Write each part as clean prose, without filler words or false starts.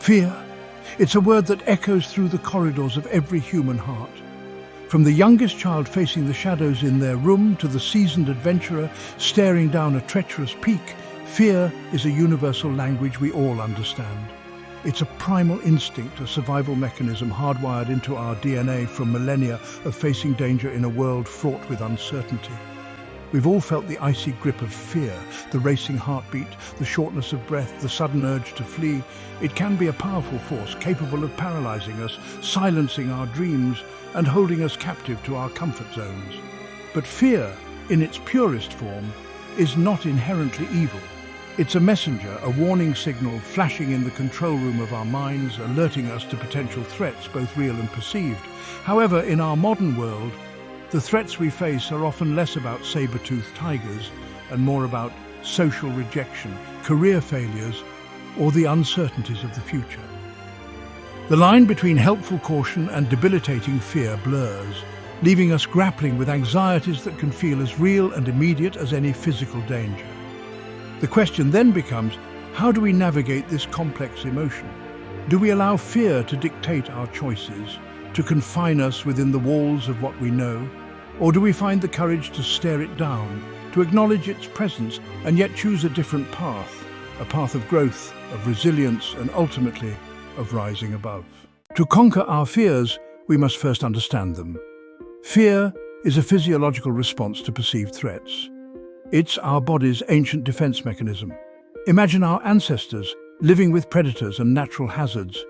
Fear. It's a word that echoes through the corridors of every human heart. From the youngest child facing the shadows in their room to the seasoned adventurer staring down a treacherous peak, fear is a universal language we all understand. It's a primal instinct, a survival mechanism hardwired into our DNA from millennia of facing danger in a world fraught with uncertainty. We've all felt the icy grip of fear, the racing heartbeat, the shortness of breath, the sudden urge to flee. It can be a powerful force capable of paralyzing us, silencing our dreams, and holding us captive to our comfort zones. But fear, in its purest form, is not inherently evil. It's a messenger, a warning signal flashing in the control room of our minds, alerting us to potential threats, both real and perceived. However, in our modern world, the threats we face are often less about saber-toothed tigers and more about social rejection, career failures, or the uncertainties of the future. The line between helpful caution and debilitating fear blurs, leaving us grappling with anxieties that can feel as real and immediate as any physical danger. The question then becomes, how do we navigate this complex emotion? Do we allow fear to dictate our choices, to confine us within the walls of what we know? Or do we find the courage to stare it down, to acknowledge its presence and yet choose a different path, a path of growth, of resilience, and ultimately of rising above? To conquer our fears, we must first understand them. Fear is a physiological response to perceived threats. It's our body's ancient defense mechanism. Imagine our ancestors living with predators and natural hazards.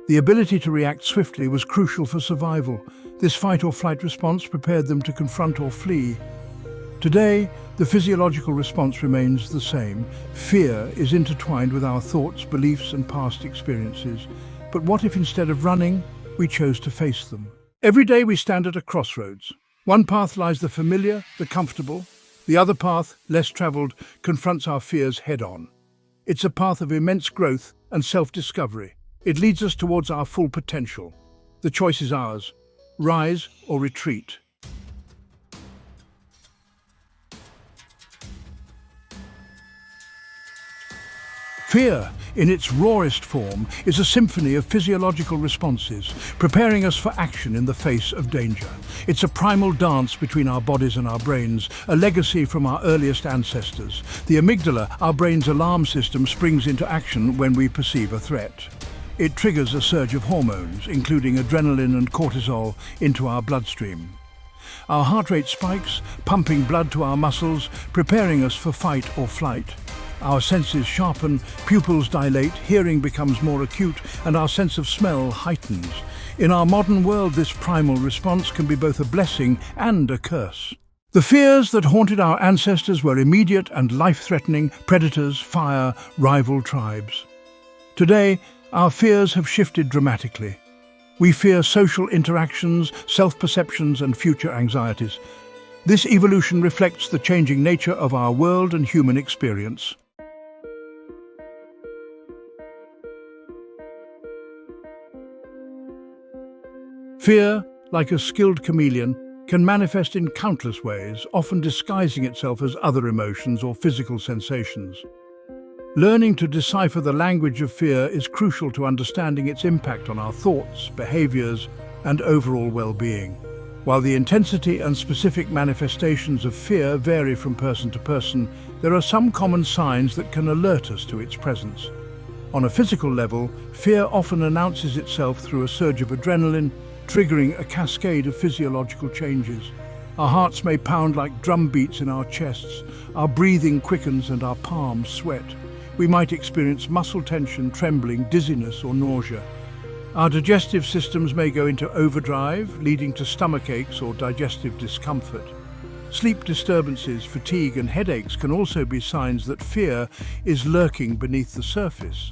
The ability to react swiftly was crucial for survival. This fight-or-flight response prepared them to confront or flee. Today, the physiological response remains the same. Fear is intertwined with our thoughts, beliefs, and past experiences. But what if instead of running, we chose to face them? Every day we stand at a crossroads. One path lies the familiar, the comfortable. The other path, less traveled, confronts our fears head-on. It's a path of immense growth and self-discovery. It leads us towards our full potential. The choice is ours: rise or retreat. Fear, in its rawest form, is a symphony of physiological responses, preparing us for action in the face of danger. It's a primal dance between our bodies and our brains, a legacy from our earliest ancestors. The amygdala, our brain's alarm system, springs into action when we perceive a threat. It triggers a surge of hormones, including adrenaline and cortisol, into our bloodstream. Our heart rate spikes, pumping blood to our muscles, preparing us for fight or flight. Our senses sharpen, pupils dilate, hearing becomes more acute, and our sense of smell heightens. In our modern world, this primal response can be both a blessing and a curse. The fears that haunted our ancestors were immediate and life-threatening: predators, fire, rival tribes. Today, our fears have shifted dramatically. We fear social interactions, self-perceptions, and future anxieties. This evolution reflects the changing nature of our world and human experience. Fear, like a skilled chameleon, can manifest in countless ways, often disguising itself as other emotions or physical sensations. Learning to decipher the language of fear is crucial to understanding its impact on our thoughts, behaviors, and overall well-being. While the intensity and specific manifestations of fear vary from person to person, there are some common signs that can alert us to its presence. On a physical level, fear often announces itself through a surge of adrenaline, triggering a cascade of physiological changes. Our hearts may pound like drum beats in our chests, our breathing quickens and our palms sweat. We might experience muscle tension, trembling, dizziness or nausea. Our digestive systems may go into overdrive, leading to stomach aches or digestive discomfort. Sleep disturbances, fatigue and headaches can also be signs that fear is lurking beneath the surface.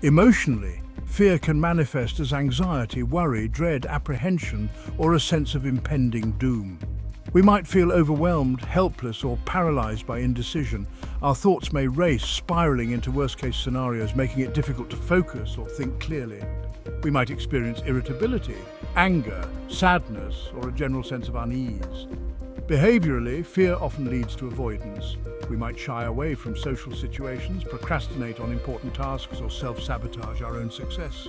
Emotionally, fear can manifest as anxiety, worry, dread, apprehension, or a sense of impending doom. We might feel overwhelmed, helpless, or paralyzed by indecision. Our thoughts may race, spiraling into worst-case scenarios, making it difficult to focus or think clearly. We might experience irritability, anger, sadness, or a general sense of unease. Behaviorally, fear often leads to avoidance. We might shy away from social situations, procrastinate on important tasks, or self-sabotage our own success.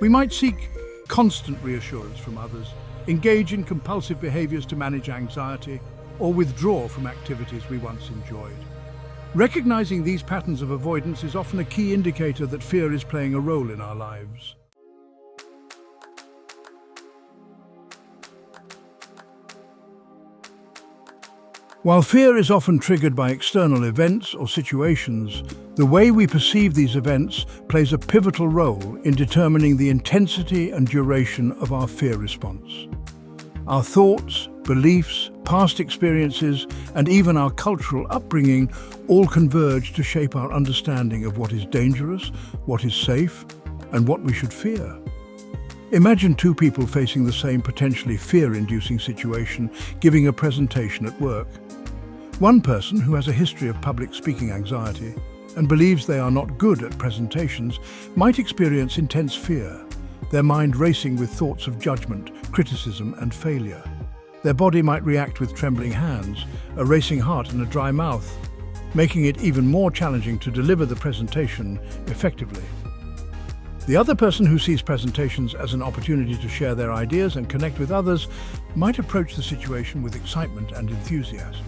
We might seek constant reassurance from others, engage in compulsive behaviors to manage anxiety, or withdraw from activities we once enjoyed. Recognizing these patterns of avoidance is often a key indicator that fear is playing a role in our lives. While fear is often triggered by external events or situations, the way we perceive these events plays a pivotal role in determining the intensity and duration of our fear response. Our thoughts, beliefs, past experiences, and even our cultural upbringing all converge to shape our understanding of what is dangerous, what is safe, and what we should fear. Imagine two people facing the same potentially fear-inducing situation, giving a presentation at work. One person who has a history of public speaking anxiety and believes they are not good at presentations might experience intense fear, their mind racing with thoughts of judgment, criticism, and failure. Their body might react with trembling hands, a racing heart, and a dry mouth, making it even more challenging to deliver the presentation effectively. The other person who sees presentations as an opportunity to share their ideas and connect with others might approach the situation with excitement and enthusiasm.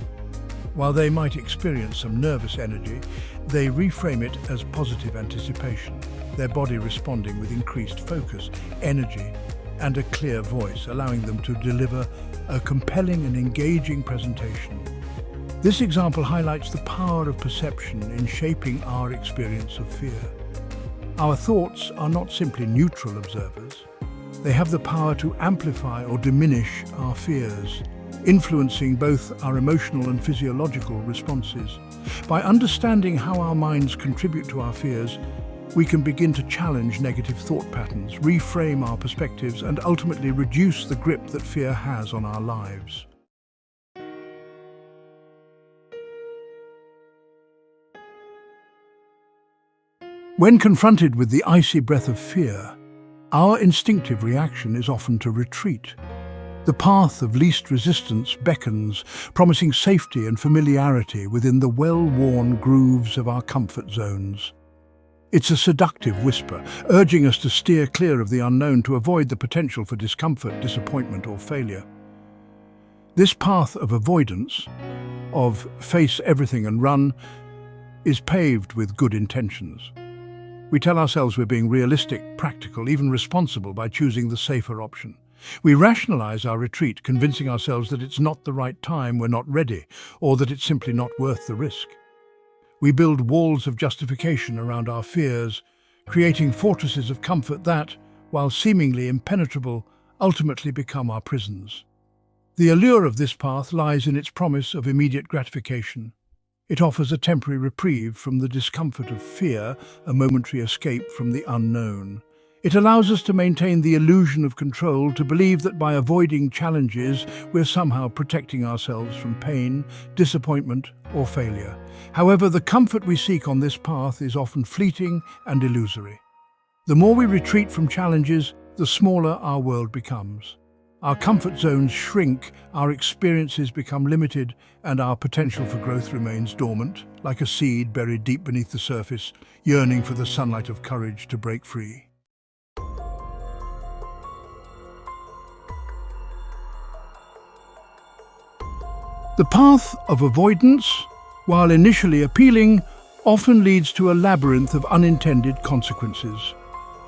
While they might experience some nervous energy, they reframe it as positive anticipation, their body responding with increased focus, energy, and a clear voice, allowing them to deliver a compelling and engaging presentation. This example highlights the power of perception in shaping our experience of fear. Our thoughts are not simply neutral observers. They have the power to amplify or diminish our fears, influencing both our emotional and physiological responses. By understanding how our minds contribute to our fears, we can begin to challenge negative thought patterns, reframe our perspectives, and ultimately reduce the grip that fear has on our lives. When confronted with the icy breath of fear, our instinctive reaction is often to retreat. The path of least resistance beckons, promising safety and familiarity within the well-worn grooves of our comfort zones. It's a seductive whisper, urging us to steer clear of the unknown to avoid the potential for discomfort, disappointment, or failure. This path of avoidance, of face everything and run, is paved with good intentions. We tell ourselves we're being realistic, practical, even responsible by choosing the safer option. We rationalize our retreat, convincing ourselves that it's not the right time, we're not ready, or that it's simply not worth the risk. We build walls of justification around our fears, creating fortresses of comfort that, while seemingly impenetrable, ultimately become our prisons. The allure of this path lies in its promise of immediate gratification. It offers a temporary reprieve from the discomfort of fear, a momentary escape from the unknown. It allows us to maintain the illusion of control, to believe that by avoiding challenges, we're somehow protecting ourselves from pain, disappointment, or failure. However, the comfort we seek on this path is often fleeting and illusory. The more we retreat from challenges, the smaller our world becomes. Our comfort zones shrink, our experiences become limited, and our potential for growth remains dormant, like a seed buried deep beneath the surface, yearning for the sunlight of courage to break free. The path of avoidance, while initially appealing, often leads to a labyrinth of unintended consequences.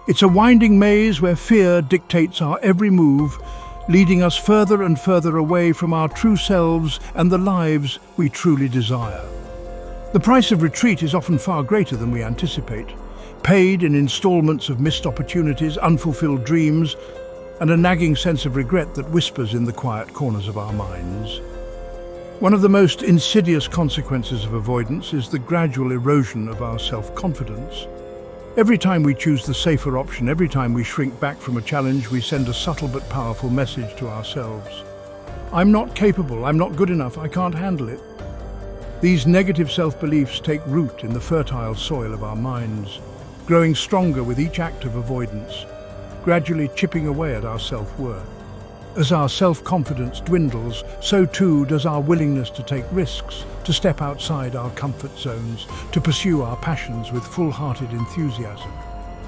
It's a winding maze where fear dictates our every move, leading us further and further away from our true selves and the lives we truly desire. The price of retreat is often far greater than we anticipate, paid in installments of missed opportunities, unfulfilled dreams, and a nagging sense of regret that whispers in the quiet corners of our minds. One of the most insidious consequences of avoidance is the gradual erosion of our self-confidence. Every time we choose the safer option, every time we shrink back from a challenge, we send a subtle but powerful message to ourselves. I'm not capable, I'm not good enough, I can't handle it. These negative self-beliefs take root in the fertile soil of our minds, growing stronger with each act of avoidance, gradually chipping away at our self-worth. As our self-confidence dwindles, so too does our willingness to take risks, to step outside our comfort zones, to pursue our passions with full-hearted enthusiasm.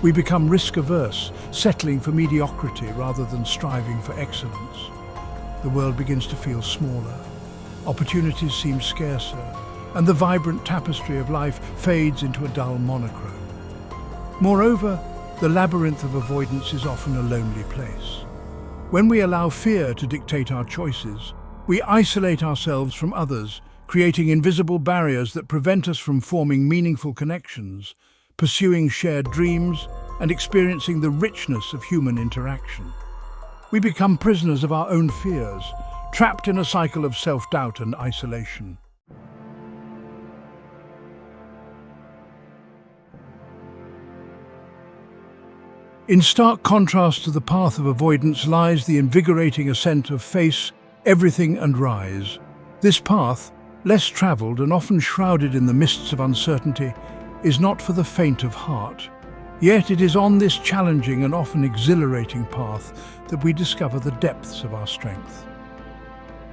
We become risk-averse, settling for mediocrity rather than striving for excellence. The world begins to feel smaller. Opportunities seem scarcer, and the vibrant tapestry of life fades into a dull monochrome. Moreover, the labyrinth of avoidance is often a lonely place. When we allow fear to dictate our choices, we isolate ourselves from others, creating invisible barriers that prevent us from forming meaningful connections, pursuing shared dreams, and experiencing the richness of human interaction. We become prisoners of our own fears, trapped in a cycle of self-doubt and isolation. In stark contrast to the path of avoidance lies the invigorating ascent of face, everything and rise. This path, less traveled and often shrouded in the mists of uncertainty, is not for the faint of heart. Yet it is on this challenging and often exhilarating path that we discover the depths of our strength.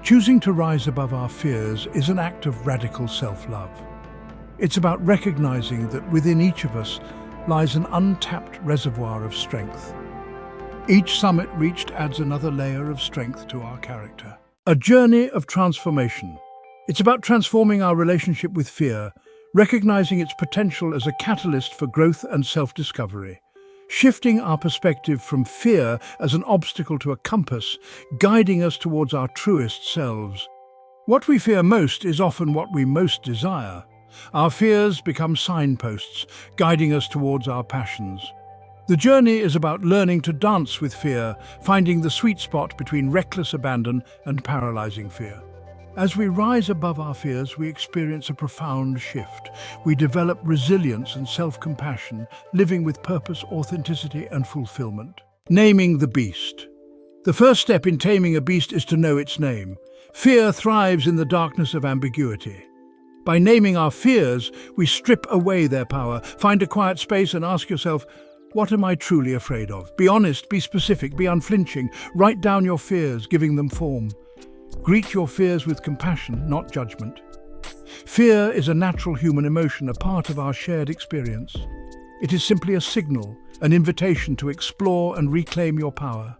Choosing to rise above our fears is an act of radical self-love. It's about recognizing that within each of us lies an untapped reservoir of strength. Each summit reached adds another layer of strength to our character. A journey of transformation. It's about transforming our relationship with fear, recognizing its potential as a catalyst for growth and self-discovery, shifting our perspective from fear as an obstacle to a compass, guiding us towards our truest selves. What we fear most is often what we most desire. Our fears become signposts, guiding us towards our passions. The journey is about learning to dance with fear, finding the sweet spot between reckless abandon and paralyzing fear. As we rise above our fears, we experience a profound shift. We develop resilience and self-compassion, living with purpose, authenticity, and fulfillment. Naming the beast. The first step in taming a beast is to know its name. Fear thrives in the darkness of ambiguity. By naming our fears, we strip away their power. Find a quiet space and ask yourself, what am I truly afraid of? Be honest, be specific, be unflinching. Write down your fears, giving them form. Greet your fears with compassion, not judgment. Fear is a natural human emotion, a part of our shared experience. It is simply a signal, an invitation to explore and reclaim your power.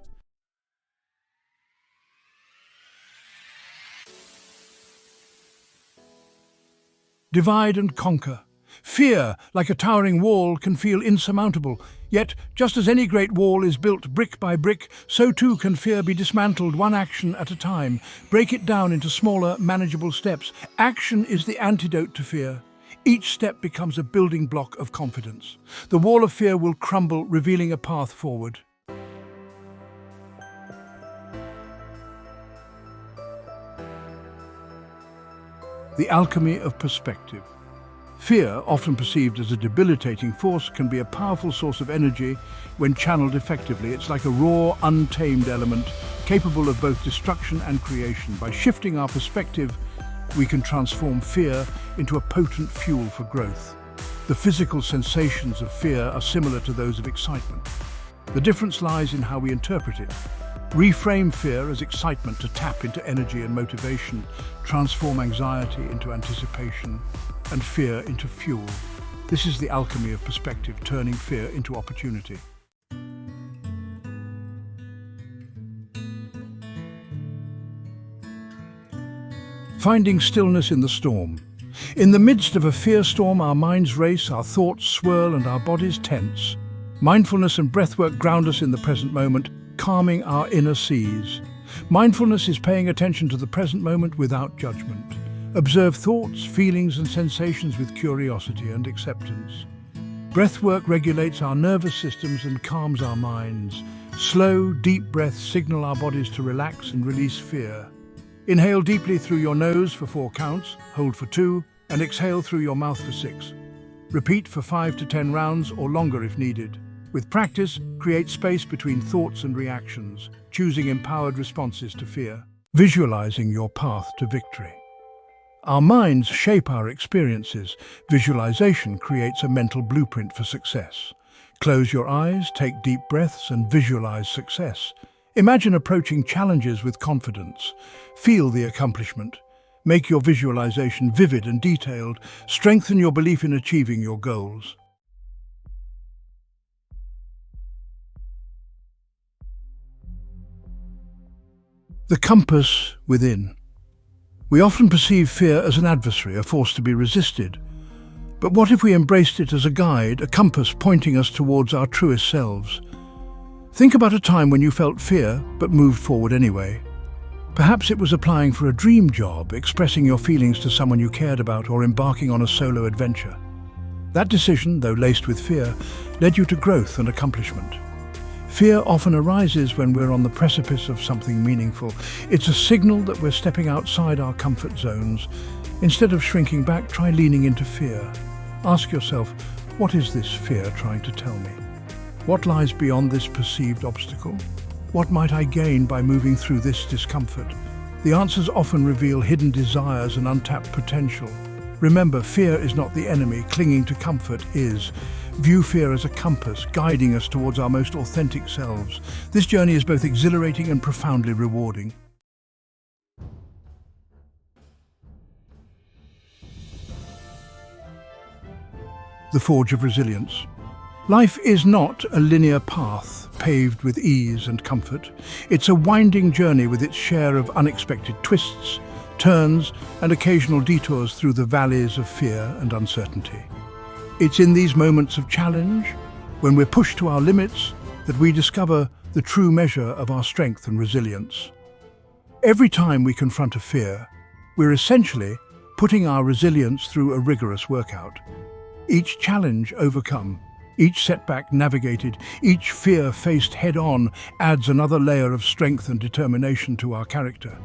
Divide and conquer. Fear, like a towering wall, can feel insurmountable. Yet, just as any great wall is built brick by brick, so too can fear be dismantled one action at a time. Break it down into smaller, manageable steps. Action is the antidote to fear. Each step becomes a building block of confidence. The wall of fear will crumble, revealing a path forward. The alchemy of perspective. Fear, often perceived as a debilitating force, can be a powerful source of energy when channeled effectively. It's like a raw, untamed element, capable of both destruction and creation. By shifting our perspective, we can transform fear into a potent fuel for growth. The physical sensations of fear are similar to those of excitement. The difference lies in how we interpret it. Reframe fear as excitement to tap into energy and motivation, transform anxiety into anticipation, and fear into fuel. This is the alchemy of perspective, turning fear into opportunity. Finding stillness in the storm. In the midst of a fear storm, our minds race, our thoughts swirl, and our bodies tense. Mindfulness and breathwork ground us in the present moment, calming our inner seas. Mindfulness is paying attention to the present moment without judgment. Observe thoughts, feelings, and sensations with curiosity and acceptance. Breathwork regulates our nervous systems and calms our minds. Slow, deep breaths signal our bodies to relax and release fear. Inhale deeply through your nose for 4 counts, hold for 2, and exhale through your mouth for 6. Repeat for 5 to 10 rounds or longer if needed. With practice, create space between thoughts and reactions, choosing empowered responses to fear. Visualizing your path to victory. Our minds shape our experiences. Visualization creates a mental blueprint for success. Close your eyes, take deep breaths, and visualize success. Imagine approaching challenges with confidence. Feel the accomplishment. Make your visualization vivid and detailed. Strengthen your belief in achieving your goals. The compass within. We often perceive fear as an adversary, a force to be resisted. But what if we embraced it as a guide, a compass pointing us towards our truest selves? Think about a time when you felt fear but moved forward anyway. Perhaps it was applying for a dream job, expressing your feelings to someone you cared about, or embarking on a solo adventure. That decision, though laced with fear, led you to growth and accomplishment. Fear often arises when we're on the precipice of something meaningful. It's a signal that we're stepping outside our comfort zones. Instead of shrinking back, try leaning into fear. Ask yourself, what is this fear trying to tell me? What lies beyond this perceived obstacle? What might I gain by moving through this discomfort? The answers often reveal hidden desires and untapped potential. Remember, fear is not the enemy, clinging to comfort is. View fear as a compass, guiding us towards our most authentic selves. This journey is both exhilarating and profoundly rewarding. The forge of resilience. Life is not a linear path paved with ease and comfort. It's a winding journey with its share of unexpected twists, turns, and occasional detours through the valleys of fear and uncertainty. It's in these moments of challenge, when we're pushed to our limits, that we discover the true measure of our strength and resilience. Every time we confront a fear, we're essentially putting our resilience through a rigorous workout. Each challenge overcome, each setback navigated, each fear faced head-on adds another layer of strength and determination to our character.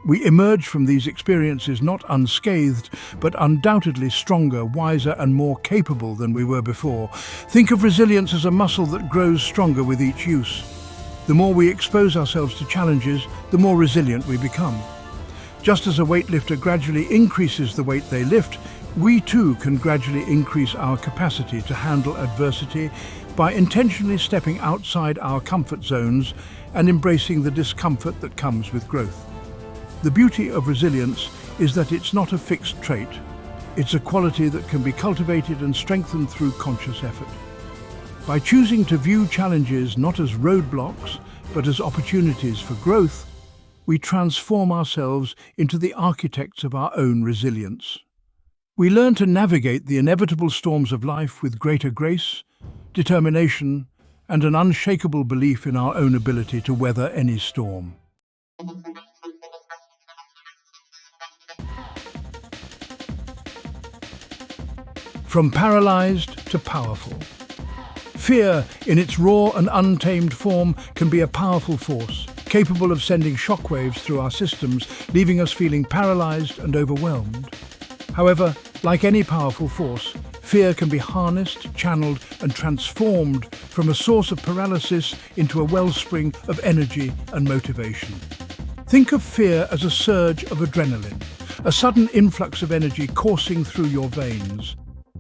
We emerge from these experiences not unscathed, but undoubtedly stronger, wiser, and more capable than we were before. Think of resilience as a muscle that grows stronger with each use. The more we expose ourselves to challenges, the more resilient we become. Just as a weightlifter gradually increases the weight they lift, we too can gradually increase our capacity to handle adversity by intentionally stepping outside our comfort zones and embracing the discomfort that comes with growth. The beauty of resilience is that it's not a fixed trait. It's a quality that can be cultivated and strengthened through conscious effort. By choosing to view challenges not as roadblocks, but as opportunities for growth, we transform ourselves into the architects of our own resilience. We learn to navigate the inevitable storms of life with greater grace, determination, and an unshakable belief in our own ability to weather any storm. From paralyzed to powerful. Fear, in its raw and untamed form, can be a powerful force, capable of sending shockwaves through our systems, leaving us feeling paralyzed and overwhelmed. However, like any powerful force, fear can be harnessed, channeled, and transformed from a source of paralysis into a wellspring of energy and motivation. Think of fear as a surge of adrenaline, a sudden influx of energy coursing through your veins.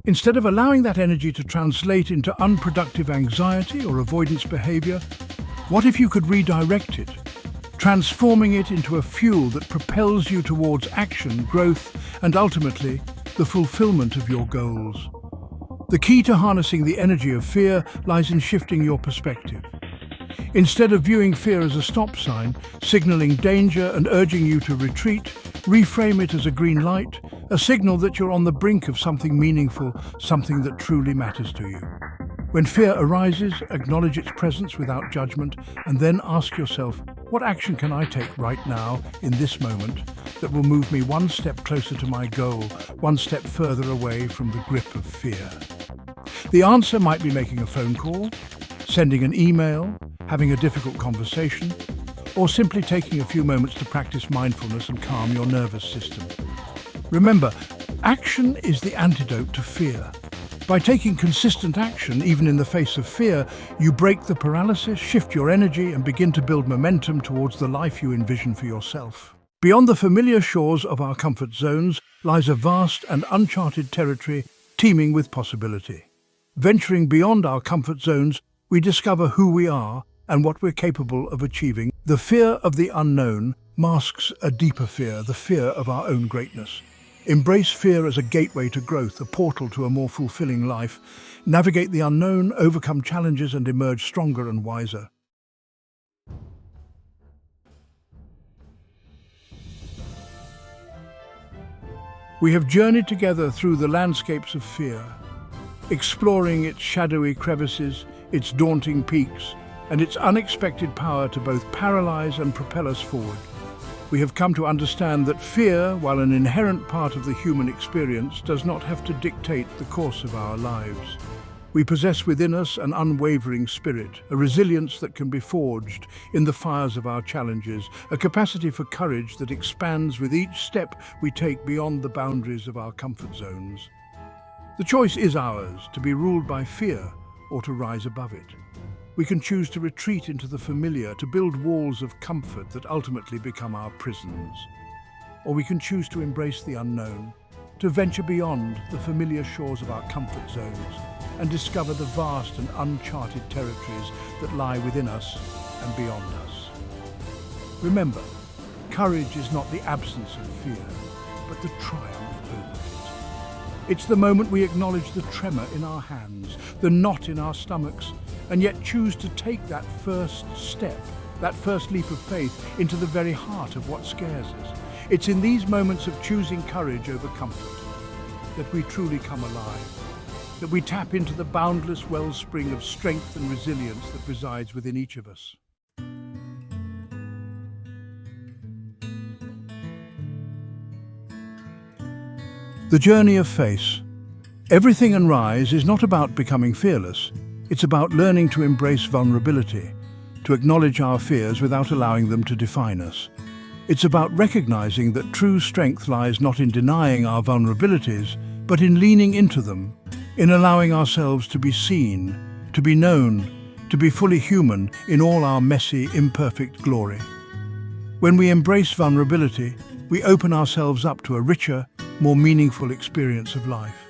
Instead of allowing that energy to translate into unproductive anxiety or avoidance behavior, what if you could redirect it, transforming it into a fuel that propels you towards action, growth, and ultimately, the fulfillment of your goals? The key to harnessing the energy of fear lies in shifting your perspective. Instead of viewing fear as a stop sign, signaling danger and urging you to retreat, reframe it as a green light, a signal that you're on the brink of something meaningful, something that truly matters to you. When fear arises, acknowledge its presence without judgment, and then ask yourself, what action can I take right now, in this moment, that will move me one step closer to my goal, one step further away from the grip of fear? The answer might be making a phone call, sending an email, having a difficult conversation, or simply taking a few moments to practice mindfulness and calm your nervous system. Remember, action is the antidote to fear. By taking consistent action, even in the face of fear, you break the paralysis, shift your energy, and begin to build momentum towards the life you envision for yourself. Beyond the familiar shores of our comfort zones lies a vast and uncharted territory teeming with possibility. Venturing beyond our comfort zones, we discover who we are and what we're capable of achieving. The fear of the unknown masks a deeper fear, the fear of our own greatness. Embrace fear as a gateway to growth, a portal to a more fulfilling life. Navigate the unknown, overcome challenges, and emerge stronger and wiser. We have journeyed together through the landscapes of fear, exploring its shadowy crevices, its daunting peaks, and its unexpected power to both paralyze and propel us forward. We have come to understand that fear, while an inherent part of the human experience, does not have to dictate the course of our lives. We possess within us an unwavering spirit, a resilience that can be forged in the fires of our challenges, a capacity for courage that expands with each step we take beyond the boundaries of our comfort zones. The choice is ours, to be ruled by fear or to rise above it. We can choose to retreat into the familiar, to build walls of comfort that ultimately become our prisons. Or we can choose to embrace the unknown, to venture beyond the familiar shores of our comfort zones and discover the vast and uncharted territories that lie within us and beyond us. Remember, courage is not the absence of fear, but the triumph over it. It's the moment we acknowledge the tremor in our hands, the knot in our stomachs, and yet choose to take that first step, that first leap of faith into the very heart of what scares us. It's in these moments of choosing courage over comfort that we truly come alive, that we tap into the boundless wellspring of strength and resilience that resides within each of us. The journey of face. Everything and Rise is not about becoming fearless. It's about learning to embrace vulnerability, to acknowledge our fears without allowing them to define us. It's about recognizing that true strength lies not in denying our vulnerabilities, but in leaning into them, in allowing ourselves to be seen, to be known, to be fully human in all our messy, imperfect glory. When we embrace vulnerability, we open ourselves up to a richer, more meaningful experience of life.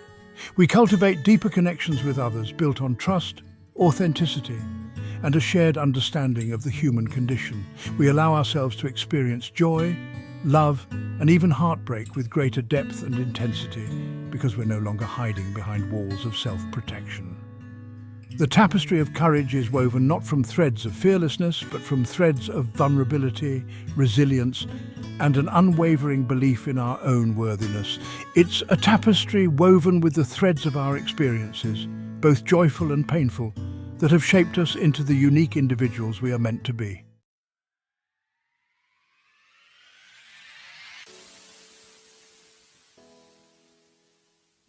We cultivate deeper connections with others built on trust, authenticity, and a shared understanding of the human condition. We allow ourselves to experience joy, love, and even heartbreak with greater depth and intensity because we're no longer hiding behind walls of self-protection. The tapestry of courage is woven not from threads of fearlessness, but from threads of vulnerability, resilience, and an unwavering belief in our own worthiness. It's a tapestry woven with the threads of our experiences, both joyful and painful, that have shaped us into the unique individuals we are meant to be.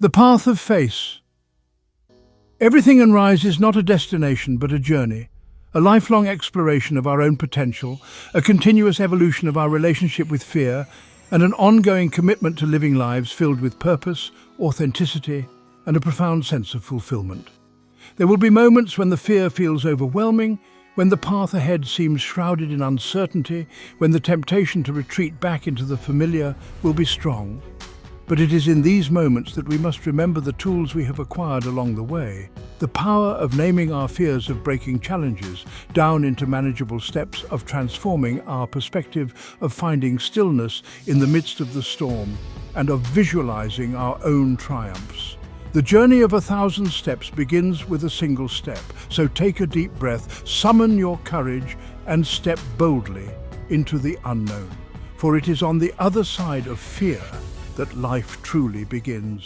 The path of face. Everything and Rise is not a destination but a journey, a lifelong exploration of our own potential, a continuous evolution of our relationship with fear, and an ongoing commitment to living lives filled with purpose, authenticity, and a profound sense of fulfillment. There will be moments when the fear feels overwhelming, when the path ahead seems shrouded in uncertainty, when the temptation to retreat back into the familiar will be strong. But it is in these moments that we must remember the tools we have acquired along the way, the power of naming our fears, of breaking challenges down into manageable steps, of transforming our perspective, of finding stillness in the midst of the storm, and of visualizing our own triumphs. The journey of 1,000 steps begins with a single step, so take a deep breath, summon your courage, and step boldly into the unknown. For it is on the other side of fear that life truly begins.